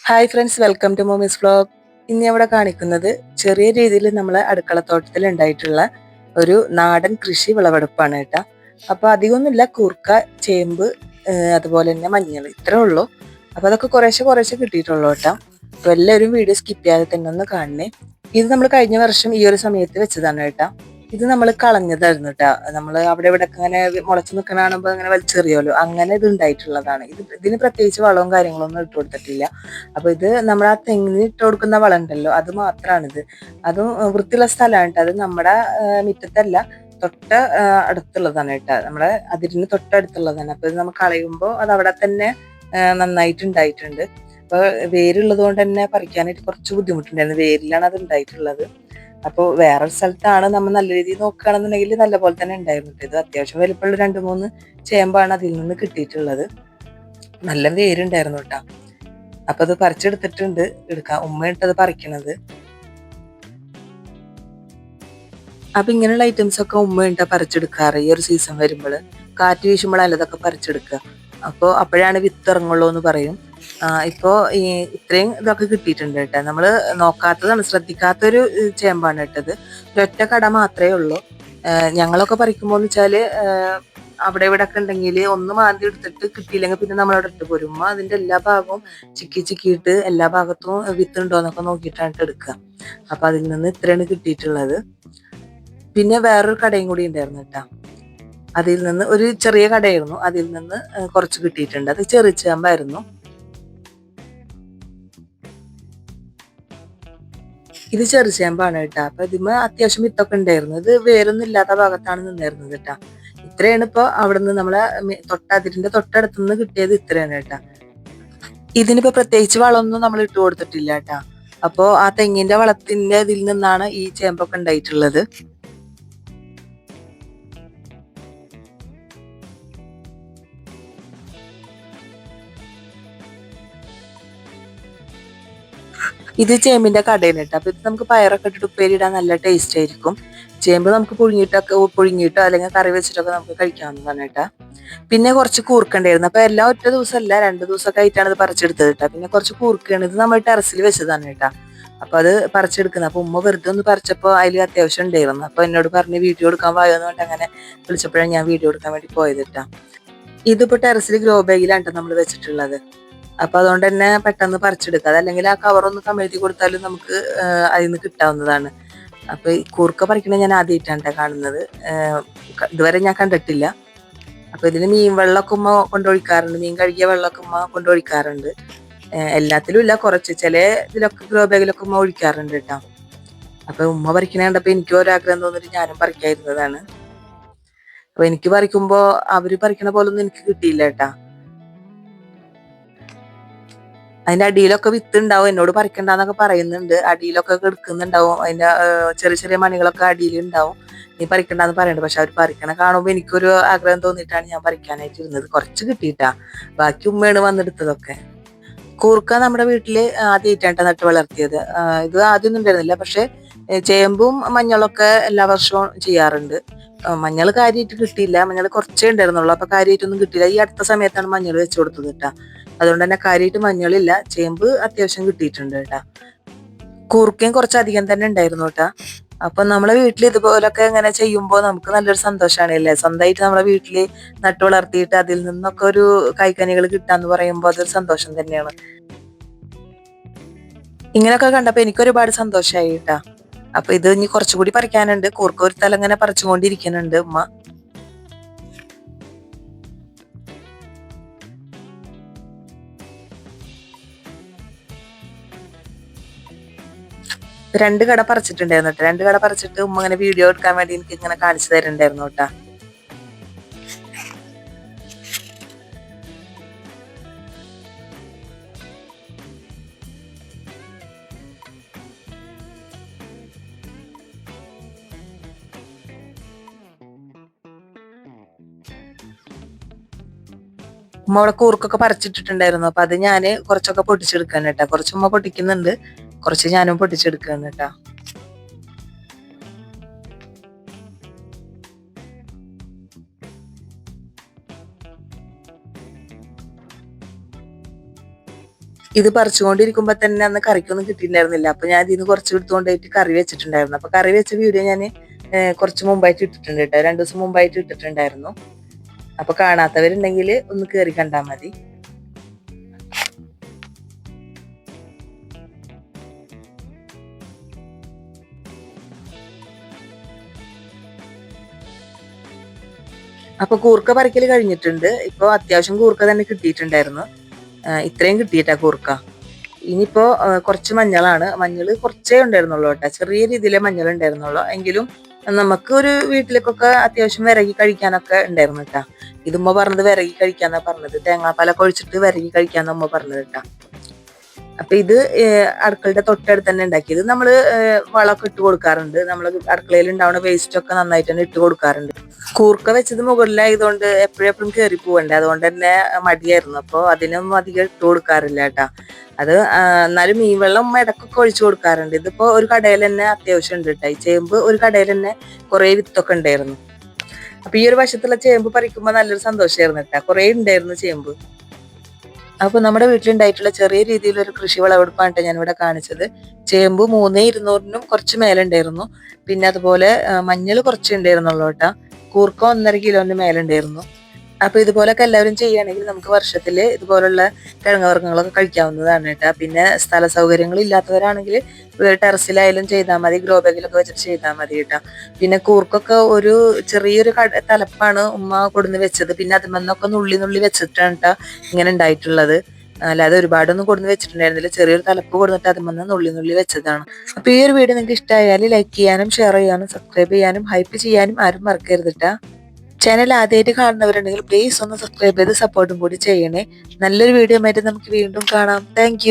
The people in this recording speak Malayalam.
Hi friends, welcome to mommy's vlog. ഇന്ന് ഇവിടെ കാണിക്കുന്നത് ചെറിയ രീതിയിൽ നമ്മളെ അടുക്കളത്തോട്ടത്തിൽ ഉണ്ടായിട്ടുള്ള ഒരു നാടൻ കൃഷി വിളവെടുപ്പാണ് കേട്ടോ. അപ്പോൾ അധികമൊന്നുമില്ല, കൂർക്ക, ചേമ്പ്, അതുപോലെ തന്നെ മഞ്ഞൾ, ഇത്രേ ഉള്ളൂ. അപ്പോൾ അതൊക്കെ കുറേശ്ശെ കുറേശ്ശെ കിട്ടിയിട്ടുള്ളൂ കേട്ടോ. അപ്പോൾ എല്ലാവരും വീഡിയോ സ്കിപ്പ് ചെയ്യാതെ തന്നെ ഒന്ന് കാണണേ. ഇത് നമ്മൾ കഴിഞ്ഞ വർഷം ഈ ഒരു സമയത്ത് വെച്ചതാണ് കേട്ടോ. ഇത് നമ്മൾ കളഞ്ഞതായിരുന്നു കേട്ടോ. നമ്മൾ അവിടെ ഇവിടെ അങ്ങനെ മുളച്ച് നിൽക്കണ കാണുമ്പോൾ അങ്ങനെ വലിച്ചെറിയുമല്ലോ, അങ്ങനെ ഇത് ഉണ്ടായിട്ടുള്ളതാണ്. ഇതിന് പ്രത്യേകിച്ച് വളവും കാര്യങ്ങളൊന്നും ഇട്ട് കൊടുത്തിട്ടില്ല. അപ്പൊ ഇത് നമ്മൾ ആ തെങ്ങിന് ഇട്ട് കൊടുക്കുന്ന വളം ഉണ്ടല്ലോ, അത് മാത്രമാണിത്. അതും വൃത്തിയുള്ള സ്ഥലമാണ് കേട്ടോ. അത് നമ്മുടെ മുറ്റത്തല്ല, തൊട്ട അടുത്തുള്ളതാണ് കേട്ടോ. നമ്മുടെ അതിരിന് തൊട്ടടുത്തുള്ളതാണ്. അപ്പൊ ഇത് നമ്മൾ കളയുമ്പോൾ അത് അവിടെ തന്നെ നന്നായിട്ട് ഉണ്ടായിട്ടുണ്ട്. അപ്പൊ വേരുള്ളത് കൊണ്ട് തന്നെ പറിക്കാനായിട്ട് കുറച്ച് ബുദ്ധിമുട്ടുണ്ടായിരുന്നു. വേരിലാണ് അത് ഉണ്ടായിട്ടുള്ളത്. അപ്പോൾ വേറൊരു സ്ഥലത്താണ് നമ്മൾ നല്ല രീതിയിൽ നോക്കുകയാണെന്നുണ്ടെങ്കിൽ നല്ല പോലെ തന്നെ ഉണ്ടായിരുന്നു. ഇത് അത്യാവശ്യം വലിപ്പമുള്ള 2-3 ചേമ്പാണ് അതിൽ നിന്ന് കിട്ടിയിട്ടുള്ളത്. നല്ല വേരുണ്ടായിരുന്നു കേട്ടോ. അപ്പൊ അത് പറിച്ചെടുത്തിട്ടുണ്ട്. ഉമ്മയിട്ടത് പറിക്കണത്. അപ്പൊ ഇങ്ങനെയുള്ള ഐറ്റംസ് ഒക്കെ ഉമ്മയുണ്ടാ പറിച്ചെടുക്കാറ്. ഈ ഒരു സീസൺ വരുമ്പോൾ കാറ്റ് വീശുമ്പോഴല്ല ഇതൊക്കെ പറിച്ചെടുക്കുക. അപ്പോഴാണ് വിത്ത് ഇറങ്ങുള്ളൂ എന്ന് പറയും. ഇപ്പോ ഈ ഇത്രയും ഇതൊക്കെ കിട്ടിയിട്ടുണ്ട് കേട്ടോ. നമ്മള് നോക്കാത്തതാണ്, ശ്രദ്ധിക്കാത്തൊരു ചേമ്പാണ് ഇട്ടത്. ഒരൊറ്റ കട മാത്രമേ ഉള്ളൂ. ഞങ്ങളൊക്കെ പറിക്കുമ്പോൾ എന്ന് വെച്ചാല് അവിടെ ഇവിടെ ഒക്കെ ഉണ്ടെങ്കിൽ ഒന്ന് മാന്തി എടുത്തിട്ട് കിട്ടിയില്ലെങ്കിൽ പിന്നെ നമ്മളവിടെ ഇട്ട് പോരും. അതിന്റെ എല്ലാ ഭാഗവും ചിക്കിയിട്ട് എല്ലാ ഭാഗത്തും വിത്ത് ഉണ്ടോ എന്നൊക്കെ നോക്കിയിട്ടാണ് എടുക്കുക. അപ്പൊ അതിൽ നിന്ന് ഇത്രയാണ് കിട്ടിയിട്ടുള്ളത്. പിന്നെ വേറൊരു കടയും കൂടി ഉണ്ടായിരുന്നു കേട്ടോ. അതിൽ നിന്ന് ഒരു ചെറിയ കടയായിരുന്നു, അതിൽ നിന്ന് കുറച്ച് കിട്ടിയിട്ടുണ്ട്. അത് ചെറിച്ചേമ്പായിരുന്നു. ഇത് ചെറുചേമ്പാണ് കേട്ടോ. അപ്പൊ ഇതിമ അത്യാവശ്യം വിത്തൊക്കെ ഉണ്ടായിരുന്നു. ഇത് വേറൊന്നും ഇല്ലാത്ത ഭാഗത്താണ് നിന്നായിരുന്നത് കേട്ടോ. ഇത്രയാണ് ഇപ്പൊ അവിടുന്ന് നമ്മളെ അതിരിന്റെ തൊട്ടടുത്ത് നിന്ന് കിട്ടിയത്. ഇത്രയാണ് കേട്ടാ. ഇതിനിപ്പോ പ്രത്യേകിച്ച് വളമൊന്നും നമ്മൾ ഇട്ട് കൊടുത്തിട്ടില്ല കേട്ടാ. അപ്പോ ആ തെങ്ങിന്റെ വളത്തിന്റെ ഇതിൽ നിന്നാണ് ഈ ചേമ്പൊക്കെ ഉണ്ടായിട്ടുള്ളത്. ഇത് ചേമ്പിന്റെ കടയാണ് കേട്ടോ. അപ്പൊ ഇത് നമുക്ക് പയറൊക്കെ ഇട്ടിട്ട് ഉപ്പേരിയിടാൻ നല്ല ടേസ്റ്റ് ആയിരിക്കും. ചേമ്പ് നമുക്ക് പുഴുങ്ങിയിട്ടോ അല്ലെങ്കിൽ കറി വെച്ചിട്ടൊക്കെ നമുക്ക് കഴിക്കാവുന്നതാണ് കേട്ടാ. പിന്നെ കുറച്ച് കൂർക്കണ്ടായിരുന്നു. അപ്പൊ എല്ലാം ഒറ്റ ദിവസമല്ല, 2 ദിവസമൊക്കെ ആയിട്ടാണ് ഇത് പറിച്ചെടുത്തത് കേട്ടോ. പിന്നെ കുറച്ച് കൂർക്കയാണ്. ഇത് നമ്മൾ ടെറസിൽ വെച്ചതാണ് കേട്ടാ. അപ്പൊ അത് പറിച്ചെടുക്കുന്നത്. അപ്പൊ ഉമ്മ വെറുതെ ഒന്ന് പറിച്ചപ്പോ അതിൽ അത്യാവശ്യം ഉണ്ടായിരുന്നു. അപ്പൊ എന്നോട് പറഞ്ഞ് വീഡിയോ എടുക്കാൻ പോയെന്ന് പറഞ്ഞിട്ട് അങ്ങനെ വിളിച്ചപ്പോഴാണ് ഞാൻ വീഡിയോ എടുക്കാൻ വേണ്ടി പോയത് കേട്ടാ. ഇതിപ്പോ ടെറസിൽ ഗ്രോ ബാഗിലാണ് നമ്മൾ വെച്ചിട്ടുള്ളത്. അപ്പൊ അതുകൊണ്ട് തന്നെ പെട്ടെന്ന് പറിച്ചെടുക്കാം. അതല്ലെങ്കിൽ ആ കവറൊന്ന് കമഴ്ത്തി കൊടുത്താലും നമുക്ക് അതിൽ നിന്ന് കിട്ടാവുന്നതാണ്. അപ്പൊ ഈ കൂർക്ക പറിക്കണ ഞാൻ ആദ്യമായിട്ടാണ് കാണുന്നത്. ഇതുവരെ ഞാൻ കണ്ടിട്ടില്ല. അപ്പൊ ഇതിന് മീൻ വെള്ളമൊക്കെ ഉമ്മ കൊണ്ടൊഴിക്കാറുണ്ട്. മീൻ കഴുകിയ വെള്ളമൊക്കെ ഉമ്മ കൊണ്ടൊഴിക്കാറുണ്ട്. എല്ലാത്തിലും ഇല്ല, കുറച്ച് ചില ഇതിലൊക്കെ ഗ്രോ ബാഗിലൊക്കെ ഉമ്മ ഒഴിക്കാറുണ്ട് കേട്ടോ. അപ്പൊ ഉമ്മ പറിക്കണ കണ്ടപ്പോ എനിക്കും ഒരാഗ്രഹം തോന്നിട്ട് ഞാനും പറിക്കാതിരുന്നതാണ്. അപ്പൊ എനിക്ക് പറിക്കുമ്പോ അവര് പറിക്കണ പോലൊന്നും എനിക്ക് കിട്ടിയില്ല കേട്ടാ. അതിന്റെ അടിയിലൊക്കെ വിത്ത് ഉണ്ടാവും. എന്നോട് പറിക്കണ്ടെന്നൊക്കെ പറയുന്നുണ്ട്. അടിയിലൊക്കെ കിടക്കുന്നുണ്ടാവും. അതിന്റെ ചെറിയ ചെറിയ മണികളൊക്കെ അടിയിൽ ഉണ്ടാവും. നീ പറിക്കണ്ടെന്ന് പറയുന്നുണ്ട്. പക്ഷെ അവർ പറിക്കണ കാണുമ്പോൾ എനിക്കൊരു ആഗ്രഹം തോന്നിയിട്ടാണ് ഞാൻ പറിക്കാനായിട്ട് ഇരുന്നത്. കുറച്ച് കിട്ടിയിട്ടാ, ബാക്കി ഉമ്മയാണ് വന്നെടുത്തതൊക്കെ. കൂർക്ക നമ്മുടെ വീട്ടില് ആദ്യമായിട്ടാണ് നട്ട് വളർത്തിയത്. ഇത് ആദ്യമൊന്നും ഉണ്ടായിരുന്നില്ല. പക്ഷെ ചേമ്പും മഞ്ഞളൊക്കെ എല്ലാ വർഷവും ചെയ്യാറുണ്ട്. മഞ്ഞൾ കാര്യമായിട്ട് കിട്ടിയില്ല. മഞ്ഞൾ കുറച്ചേ ഉണ്ടായിരുന്നുള്ളൂ. അപ്പൊ കാര്യമായിട്ടൊന്നും കിട്ടിയില്ല. ഈ അടുത്ത സമയത്താണ് മഞ്ഞൾ വെച്ച് കൊടുത്തത് കേട്ടാ. അതുകൊണ്ട് തന്നെ കാര്യമായിട്ട് മഞ്ഞളില്ല. ചേമ്പ് അത്യാവശ്യം കിട്ടിയിട്ടുണ്ട് കേട്ടാ. കൂർക്കയും കുറച്ചധികം തന്നെ ഉണ്ടായിരുന്നു കേട്ടാ. അപ്പൊ നമ്മളെ വീട്ടിൽ ഇതുപോലൊക്കെ ഇങ്ങനെ ചെയ്യുമ്പോൾ നമുക്ക് നല്ലൊരു സന്തോഷമാണ് അല്ലേ. സ്വന്തമായിട്ട് നമ്മളെ വീട്ടില് നട്ടു വളർത്തിയിട്ട് അതിൽ നിന്നൊക്കെ ഒരു കൈക്കനികൾ കിട്ടാന്ന് പറയുമ്പോൾ അതൊരു സന്തോഷം തന്നെയാണ്. ഇങ്ങനെയൊക്കെ കണ്ടപ്പോ എനിക്കൊരുപാട് സന്തോഷമായി കേട്ടാ. അപ്പൊ ഇത് ഇനി കുറച്ചുകൂടി പറിക്കാനുണ്ട്. കൂർക്ക ഒരു തല ഇങ്ങനെ പറിച്ചുകൊണ്ടിരിക്കുന്നുണ്ട് ഉമ്മ. രണ്ട് കട പറിച്ചിട്ടുണ്ടായിരുന്നു കേട്ടോ. 2 കട പറിച്ചിട്ട് ഉമ്മ ഇങ്ങനെ വീഡിയോ എടുക്കാൻ വേണ്ടി എനിക്ക് ഇങ്ങനെ കാണിച്ചു തരുന്നുണ്ടായിരുന്നു കേട്ടാ. ഉമ്മ അവിടെ കൂർക്കൊക്കെ പറിച്ചിട്ടിട്ടുണ്ടായിരുന്നു. അപ്പൊ അത് ഞാന് കുറച്ചൊക്കെ പൊട്ടിച്ചെടുക്കാൻ കേട്ടാ. കുറച്ച് ഉമ്മ പൊട്ടിക്കുന്നുണ്ട്, കുറച്ച് ഞാനും പൊട്ടിച്ചെടുക്കാൻ കേട്ടാ. ഇത് പറിച്ചുകൊണ്ടിരിക്കുമ്പോ തന്നെ അന്ന് കറിക്കൊന്നും കിട്ടിയിട്ടുണ്ടായിരുന്നില്ല. അപ്പൊ ഞാൻ ഇതിന് കുറച്ച് എടുത്തുകൊണ്ടായിട്ട് കറി വെച്ചിട്ടുണ്ടായിരുന്നു. അപ്പൊ കറി വെച്ച വീഡിയോ ഞാൻ കുറച്ച് മുമ്പായിട്ട് ഇട്ടിട്ടുണ്ട് കേട്ടോ. 2 ദിവസം മുമ്പായിട്ട് ഇട്ടിട്ടുണ്ടായിരുന്നു. അപ്പൊ കാണാത്തവരുണ്ടെങ്കിൽ ഒന്ന് കേറി കണ്ടാ മതി. അപ്പൊ കൂർക്ക പറിക്കൽ കഴിഞ്ഞിട്ടുണ്ട്. ഇപ്പൊ അത്യാവശ്യം കൂർക്ക തന്നെ കിട്ടിയിട്ടുണ്ടായിരുന്നു. ഇത്രയും കിട്ടിയിട്ടാ കൂർക്ക. ഇനിയിപ്പോ കുറച്ച് മഞ്ഞളാണ്. മഞ്ഞൾ കുറച്ചേ ഉണ്ടായിരുന്നുള്ളൂ കേട്ടോ. ചെറിയ രീതിയിലെ മഞ്ഞൾ ഉണ്ടായിരുന്നുള്ളൂ. എങ്കിലും നമുക്ക് ഒരു വീട്ടിലേക്കൊക്കെ അത്യാവശ്യം വിരകി കഴിക്കാനൊക്കെ ഉണ്ടായിരുന്നു കേട്ടാ. ഇതുമ്മ പറഞ്ഞത് വിരകി കഴിക്കാന്നാ പറഞ്ഞത്. തേങ്ങാപ്പാലൊക്കെ ഒഴിച്ചിട്ട് വിരകി കഴിക്കാന്ന ഉമ്മ പറഞ്ഞത് കേട്ടാ. അപ്പൊ ഇത് അടുക്കളയുടെ തൊട്ടടുത്ത് തന്നെ ഉണ്ടാക്കിയത്. നമ്മള് വളമൊക്കെ ഇട്ട് കൊടുക്കാറുണ്ട്. നമ്മള് അടുക്കളയിൽ ഉണ്ടാവുന്ന വേസ്റ്റ് ഒക്കെ നന്നായിട്ട് തന്നെ ഇട്ട് കൊടുക്കാറുണ്ട്. കൂർക്ക വെച്ചത് മുകളിലായതുകൊണ്ട് എപ്പോഴും കയറി പോവണ്ടേ, അതുകൊണ്ട് തന്നെ മടിയായിരുന്നു. അപ്പൊ അതിനൊന്നും അധികം ഇട്ട് കൊടുക്കാറില്ല കേട്ടാ. അത് എന്നാലും മീൻ വെള്ളം ഇടക്കൊക്കെ ഒഴിച്ചു കൊടുക്കാറുണ്ട്. ഇതിപ്പോ ഒരു കടയിൽ തന്നെ അത്യാവശ്യം ഉണ്ട് കേട്ടോ. ഈ ചേമ്പ് ഒരു കടയിൽ തന്നെ കുറെ വിത്തൊക്കെ ഉണ്ടായിരുന്നു. അപ്പൊ ഈ ഒരു വശത്തുള്ള ചേമ്പ് പറിക്കുമ്പോ നല്ലൊരു സന്തോഷമായിരുന്നു കേട്ടാ. കുറെ ഉണ്ടായിരുന്നു ചേമ്പ്. അപ്പൊ നമ്മുടെ വീട്ടിലുണ്ടായിട്ടുള്ള ചെറിയ രീതിയിലൊരു കൃഷി വിളവെടുപ്പാണ് ഞാൻ ഇവിടെ കാണിച്ചത്. ചേമ്പ് 3200-നും കുറച്ച് മേലുണ്ടായിരുന്നു. പിന്നെ അതുപോലെ മഞ്ഞൾ കുറച്ച് ഉണ്ടായിരുന്നുള്ളൂ കേട്ടാ. കൂർക്ക 1.5 കിലോന് മേലുണ്ടായിരുന്നു. അപ്പൊ ഇതുപോലൊക്കെ എല്ലാവരും ചെയ്യുകയാണെങ്കിൽ നമുക്ക് വർഷത്തില് ഇതുപോലുള്ള കിഴങ്ങുവർഗ്ഗങ്ങളൊക്കെ കഴിക്കാവുന്നതാണ് കേട്ടാ. പിന്നെ സ്ഥല സൗകര്യങ്ങൾ ഇല്ലാത്തവരാണെങ്കിൽ ടെറസിലായാലും ചെയ്താൽ മതി, ഗ്രോ ബാഗിലൊക്കെ വെച്ചിട്ട് ചെയ്താൽ മതി കേട്ടാ. പിന്നെ കൂർക്കൊക്കെ ഒരു ചെറിയൊരു തലപ്പാണ് ഉമ്മ കൊടുന്ന് വെച്ചത്. പിന്നെ അതിൽ നുള്ളി നുള്ളി വെച്ചിട്ടാണ് കേട്ടാ ഇങ്ങനെ ഉണ്ടായിട്ടുള്ളത്. അല്ലാതെ ഒരുപാടൊന്നും കൊടുന്ന് വെച്ചിട്ടുണ്ടായിരുന്നില്ല. ചെറിയൊരു തലപ്പ് കൊടുത്തിട്ട് അതിൽ നുള്ളി നുള്ളി വെച്ചതാണ്. അപ്പൊ ഈ ഒരു വീഡിയോ നിങ്ങൾക്ക് ഇഷ്ടമായാൽ ലൈക്ക് ചെയ്യാനും ഷെയർ ചെയ്യാനും സബ്സ്ക്രൈബ് ചെയ്യാനും ഹൈപ്പ് ചെയ്യാനും ആരും മറക്കരുത് കേട്ടാ. ചാനൽ ആദ്യമായിട്ട് കാണുന്നവരുണ്ടെങ്കിൽ പ്ലീസ് ഒന്ന് സബ്സ്ക്രൈബ് ചെയ്ത് സപ്പോർട്ടും കൂടി ചെയ്യണേ. നല്ലൊരു വീഡിയോ ആയിട്ട് നമുക്ക് വീണ്ടും കാണാം. താങ്ക്